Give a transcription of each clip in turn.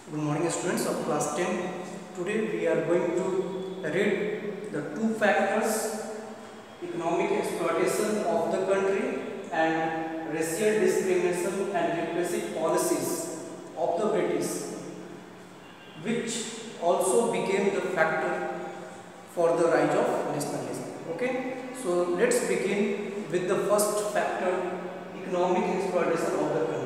Good morning students of class 10. Today we are going to read the two factors: economic exploitation of the country and racial discrimination and repressive policies of the British, which also became the factor for the rise of nationalism. Okay, so let's begin with the first factor: economic exploitation of the country.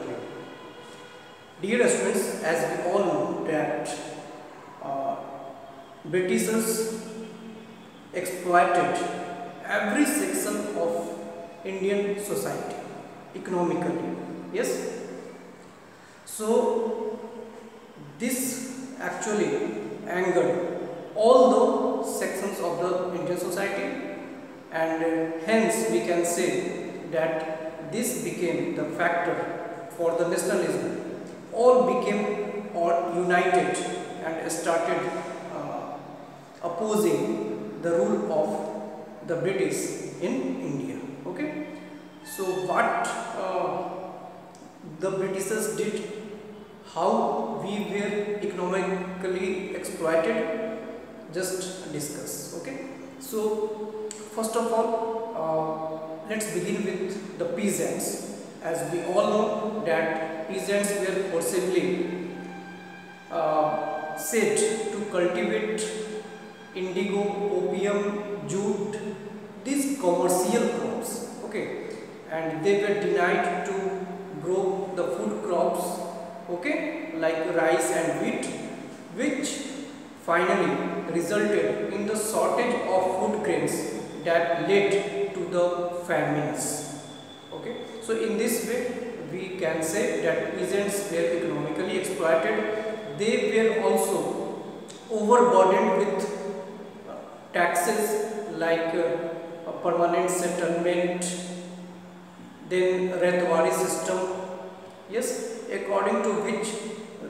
Dear students, as we all know that Britishers exploited every section of Indian society economically. Yes. So this actually angered all the sections of the Indian society, and hence we can say that this became the factor for the nationalism. All became united and started opposing the rule of the British in India. Okay, so what the Britishers did, how we were economically exploited, just discuss. Okay, so first of all, let's begin with the peasants. As we all know that peasants were forcibly said to cultivate indigo, opium, jute, these commercial crops. Okay, and they were denied to grow the food crops, okay, like rice and wheat, which finally resulted in the shortage of food grains that led to the famines. Okay, so in this way we can say that peasants were economically exploited. They were also overburdened with taxes like a permanent settlement, then Ratwari system. Yes, according to which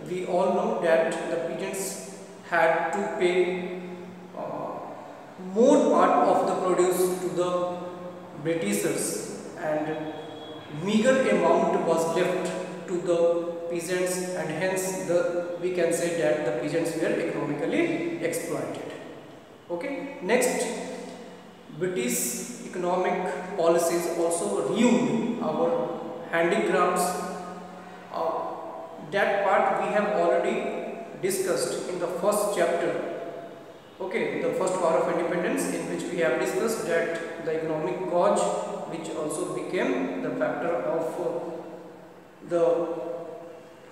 we all know that the peasants had to pay more part of the produce to the Britishers, and meager amount was left to the peasants, and hence we can say that the peasants were economically exploited. Okay, next, British economic policies also ruined our handicrafts. That part we have already discussed in the first chapter. Okay, the first war of independence, in which we have discussed that the economic cause, which also became the factor of the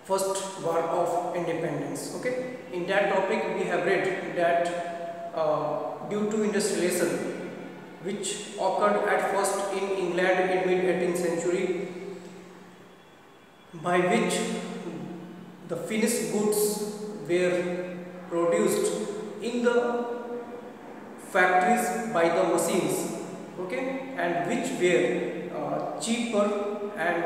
first war of independence. Okay, in that topic we have read that due to industrialization, which occurred at first in England in mid-18th century, by which the finished goods were produced in the factories by the machines, okay, and which were cheaper and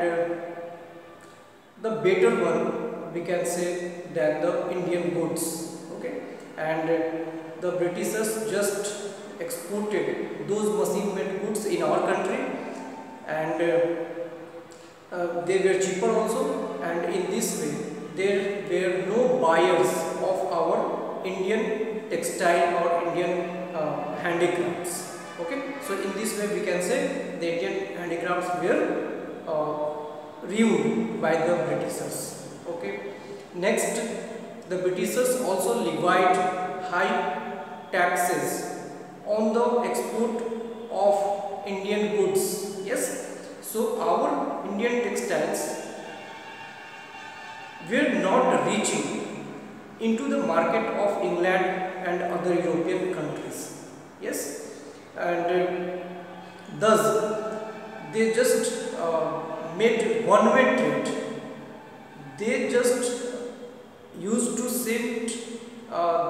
the better one, we can say, than the Indian goods. Okay, and the Britishers just exported those machine made goods in our country, and they were cheaper also, and in this way there were no buyers of our Indian textile or Indian handicrafts. Okay, so in this way we can say the Indian handicrafts were ruined by the Britishers. Okay, next, the Britishers also levied high taxes on the export of Indian goods. Yes, so our Indian textiles were not reaching into the market of England and other European countries. Yes, and thus they just made one-way trade. They just used to send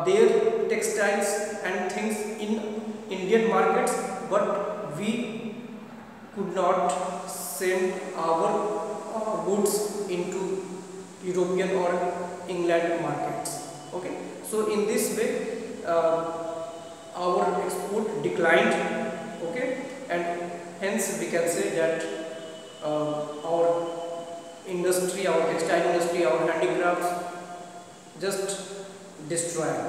their textiles and things in Indian markets, but we could not send our goods into European or England markets. Okay, so in this way our export declined. Okay, and hence we can say that our industry, our textile industry, our handicrafts just destroyed.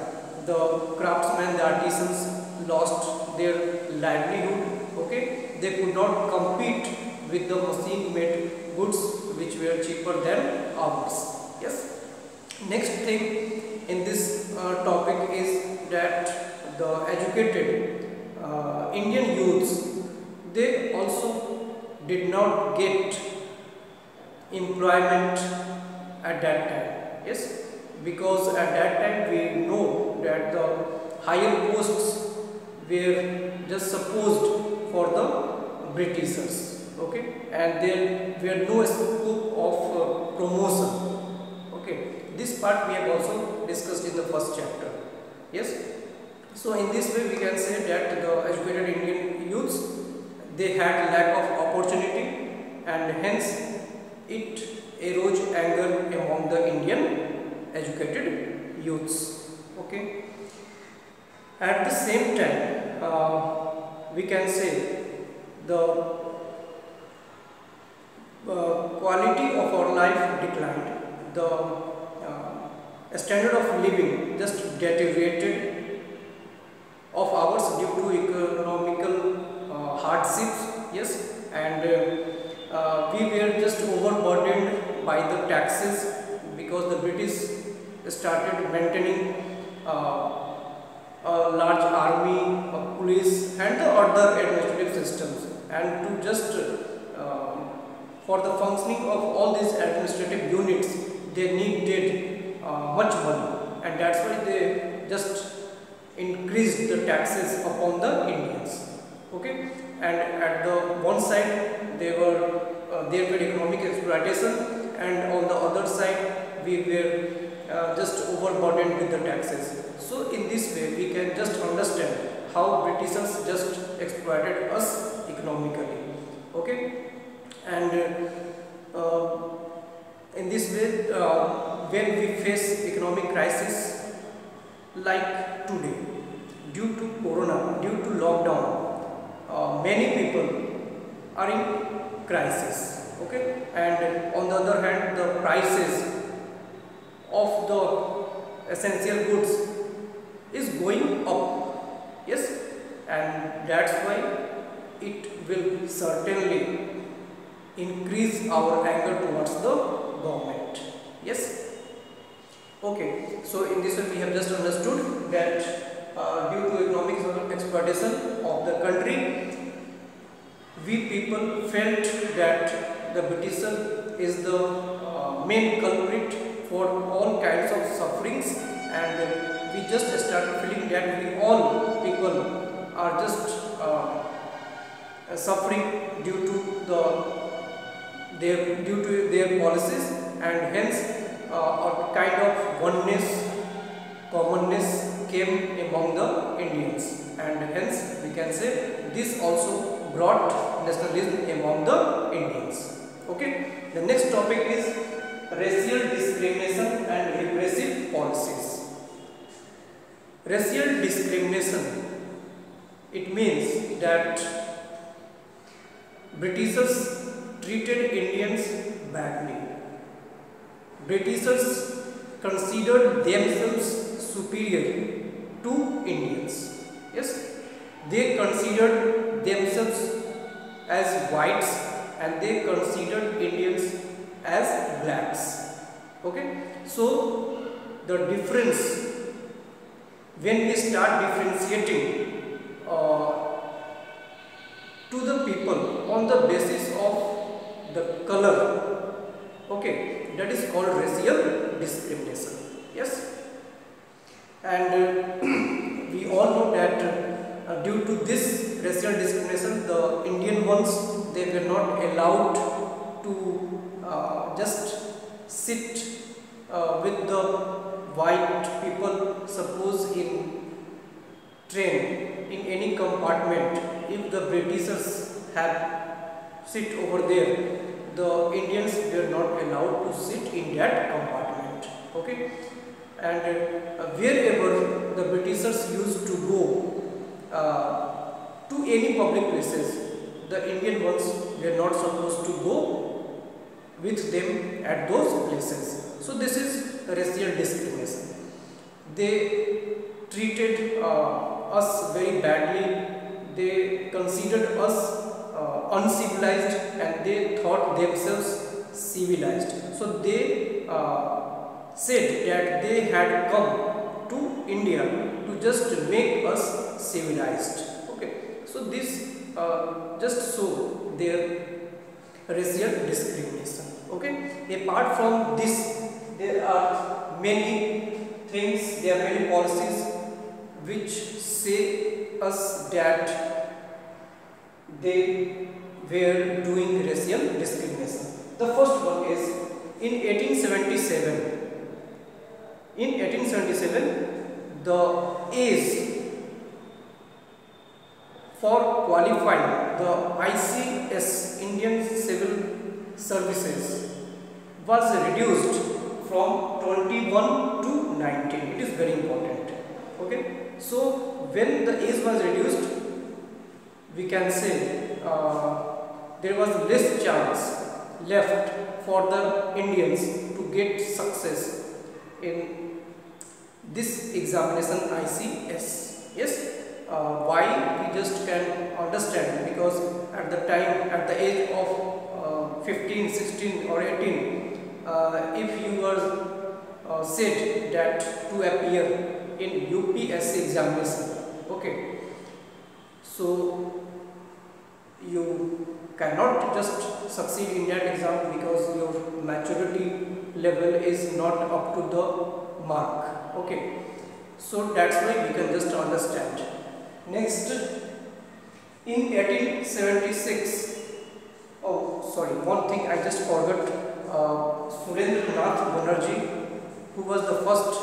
The craftsmen, the artisans lost their livelihood. Okay, they could not compete with the machine-made goods which were cheaper than ours. Yes. Next thing in this topic is that the educated Indian youths, they also did not get employment at that time. Yes, because at that time we know that the higher posts were just supposed for the Britishers. Okay, and there were no scope of promotion. Okay, this part we have also discussed in the first chapter. Yes, so in this way we can say that the educated Indian youths, they had lack of opportunity, and hence it arose anger among the Indian educated youths. Okay, at the same time we can say the quality of our life declined. The standard of living just deteriorated of ours due to economical hardships. Yes, and we were just overburdened by the taxes, because the British started maintaining a large army, a police, and the other administrative systems, and to just for the functioning of all these administrative units, they needed much money, and that's why they just increased the taxes upon the Indians. Okay, and at the one side there were economic exploitation, and on the other side we were just overburdened with the taxes. So in this way we can just understand how Britishers just exploited us economically. Okay, and in this way when we face economic crisis like today, due to corona, due to lockdown, many people are in crisis. Okay, and on the other hand the prices of the essential goods is going up. Yes, and that's why it will certainly increase our anger towards the government. Yes. Okay, so in this way we have just understood that due to economic exploitation of the country, we people felt that the Britisher is the main culprit for all kinds of sufferings, and we just started feeling that we all people are just suffering due to their policies, and hence a kind of oneness, commonness came among the Indians, and hence we can say this also brought nationalism among the Indians. Okay, the next topic is racial discrimination and repressive policies. Racial discrimination, it means that Britishers treated Indians badly. Britishers considered themselves superior to Indians. Yes, they considered themselves as whites, and they considered Indians as blacks. Okay, so the difference, when we start differentiating to the people on the basis of the color, okay, that is called racial discrimination. Yes, and we all know that due to this racial discrimination, the Indian ones, they were not allowed to just sit with the white people. Suppose in train, in any compartment, if the Britishers have sit over there, the Indians were not allowed to sit in that compartment. Okay, and wherever the Britishers used to go to any public places, the Indian ones were not supposed to go with them at those places. So this is racial discrimination. They treated us very badly. They considered us uncivilized, and they thought themselves civilized. So they said that they had come to India to just make us civilized. Okay, so this just show their racial discrimination. Okay, apart from this, there are many things, there are many policies which say us that they were doing racial discrimination. The first one is in 1877. In 1877, the age for qualifying the ICS, Indian Civil Services, was reduced from 21 to 19. It is very important. Okay, so when the age was reduced, we can say there was less chance left for the Indians to get success in this examination ICS. Yes, why we just can understand, because at the time, at the age of 15, 16 or 18, if you were said that to appear in UPSC examination, okay, so you cannot just succeed in that exam because your maturity level is not up to the mark. Okay, so that's why we can just understand. Next, in 1876, oh sorry, one thing I just forgot, Surendranath Banerjee, who was the first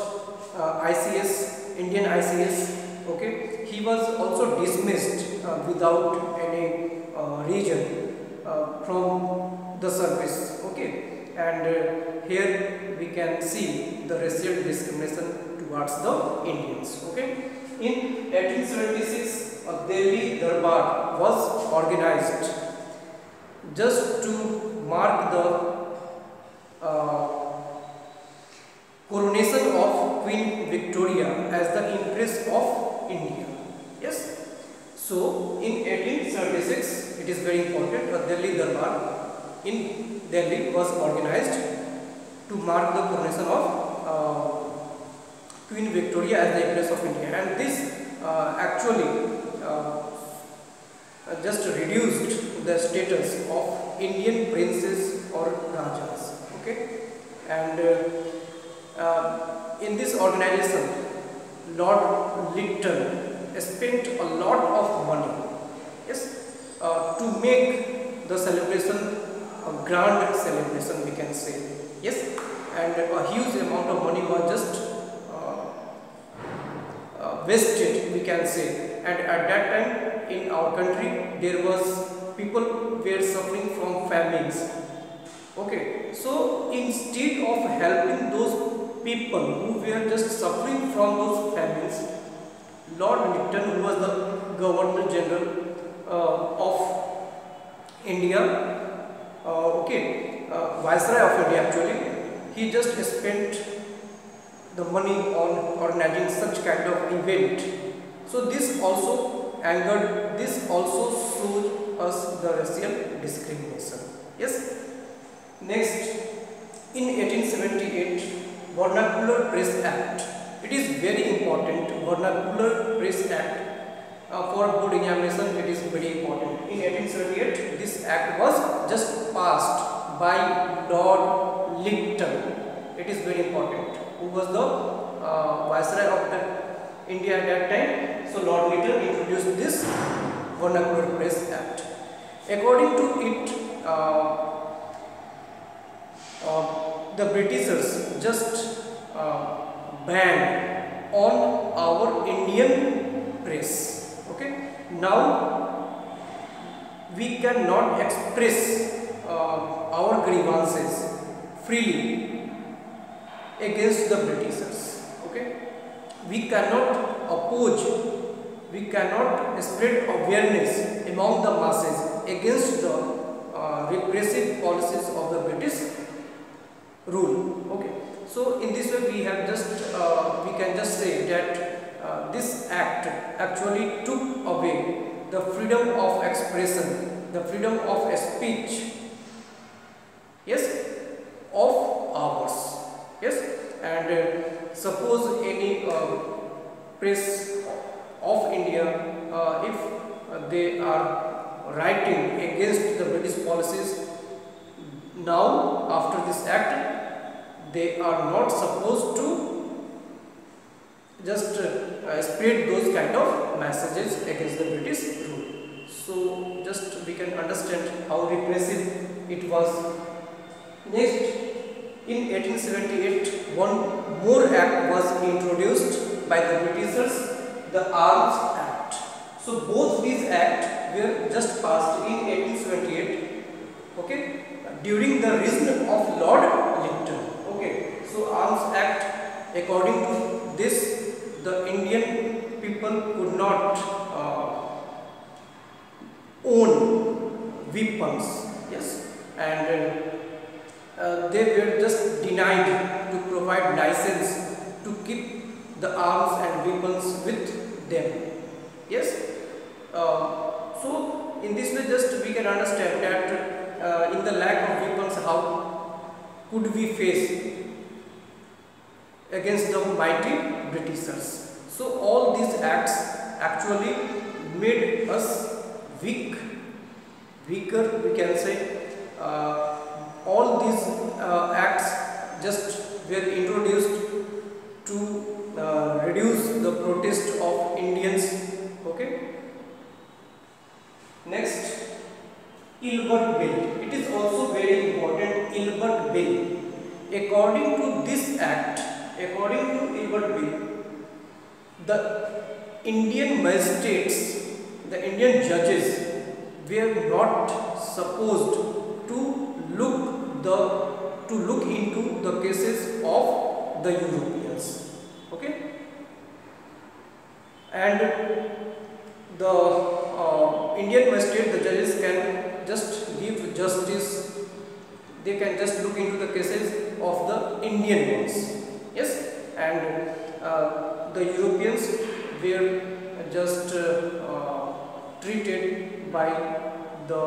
ICS, Indian ICS, okay, he was also dismissed without any reason from the service. Okay, and here we can see the racial discrimination towards the Indians. Okay, in 1876, a Delhi Darbar was organized just to mark the coronation of Queen Victoria as the Empress of India. Yes, so in 1876, it is very important, a Delhi Darbar in Delhi was organized to mark the coronation of Queen Victoria as the Empress of India, and this actually just reduced the status of Indian princes or rajas. Okay, and in this organization, Lord Lytton spent a lot of money, yes, to make the celebration a grand celebration, we can say. Yes, and a huge amount of money was just wasted, we can say. And at that time in our country, there was people were suffering from famines. Okay, so instead of helping those people who were just suffering from those famines, Lord Lytton, who was the Governor General of India, Viceroy of India actually, he just spent the money on organizing such kind of event. So this also angered, this also showed us the racial discrimination. Yes. Next, in 1878, Vernacular Press Act. It is very important. Vernacular Press Act for board examination, it is very important. In 1878, this act was just passed by Lord Lytton. It is very important. Who was the Viceroy of India at that time? So Lord Lytton introduced this Vernacular Press Act. According to it, the Britishers just banned on our Indian press. Okay, now we cannot express our grievances freely against the Britishers. Okay, we cannot oppose, we cannot spread awareness among the masses against the repressive policies of the British rule. Okay, So in this way we have just we can just say that this act actually took away the freedom of expression, the freedom of speech, yes, of ours, yes. And suppose any press of India, if they are writing against the British policies, now after this act they are not supposed to just spread those kind of messages against the British rule. So just we can understand how repressive it was. Next, in 1878, one more act was introduced by the Britishers, the Arms Act. So both these acts were just passed in 1878, okay, during the reign of Lord Lytton. Okay, so Arms Act, according to this, the Indian people could not own weapons, yes, and they were just denied to provide license to keep the arms and weapons with them, yes. So in this way just we can understand that in the lack of weapons, how could we face against the mighty Britishers. So all these acts actually made us weaker, we can say. All these acts just were introduced to reduce the protest of Indians, okay. Next, Ilbert Bill. It is also very important, Ilbert Bill. According to this act, according to Ilbert Bill, the Indian magistrates, the Indian judges were not supposed to look into the cases of the Europeans, okay. And the Indian magistrate, the judges can just give justice, they can just look into the cases of the Indian ones, yes. And the Europeans were just treated by the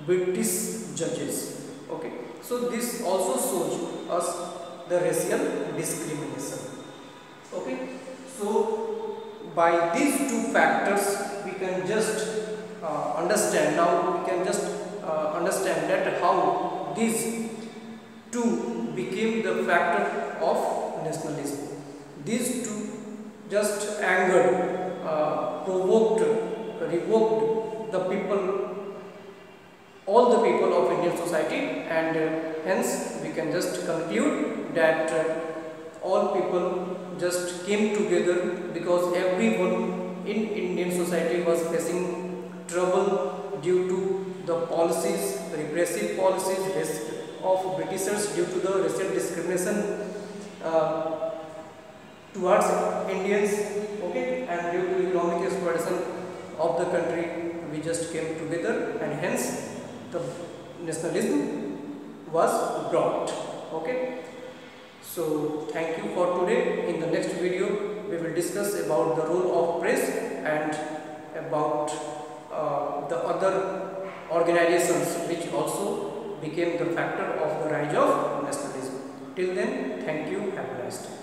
British judges, okay. So this also shows us the racial discrimination, okay. So by these two factors we can just understand, now we can just understand that how these two became the factor of nationalism. These two just angered, provoked, revoked the people, all the people of Indian society, and hence we can just conclude that all people just came together because everyone in Indian society was facing trouble due to the policies, repressive policies of Britishers, due to the racial discrimination towards Indians, okay, and due to economic exploitation of the country. We just came together, and hence the nationalism was brought, okay. So thank you for today. In the next video we will discuss about the role of press and about the other organizations which also became the factor of the rise of nationalism. Till then, thank you, have a nice day.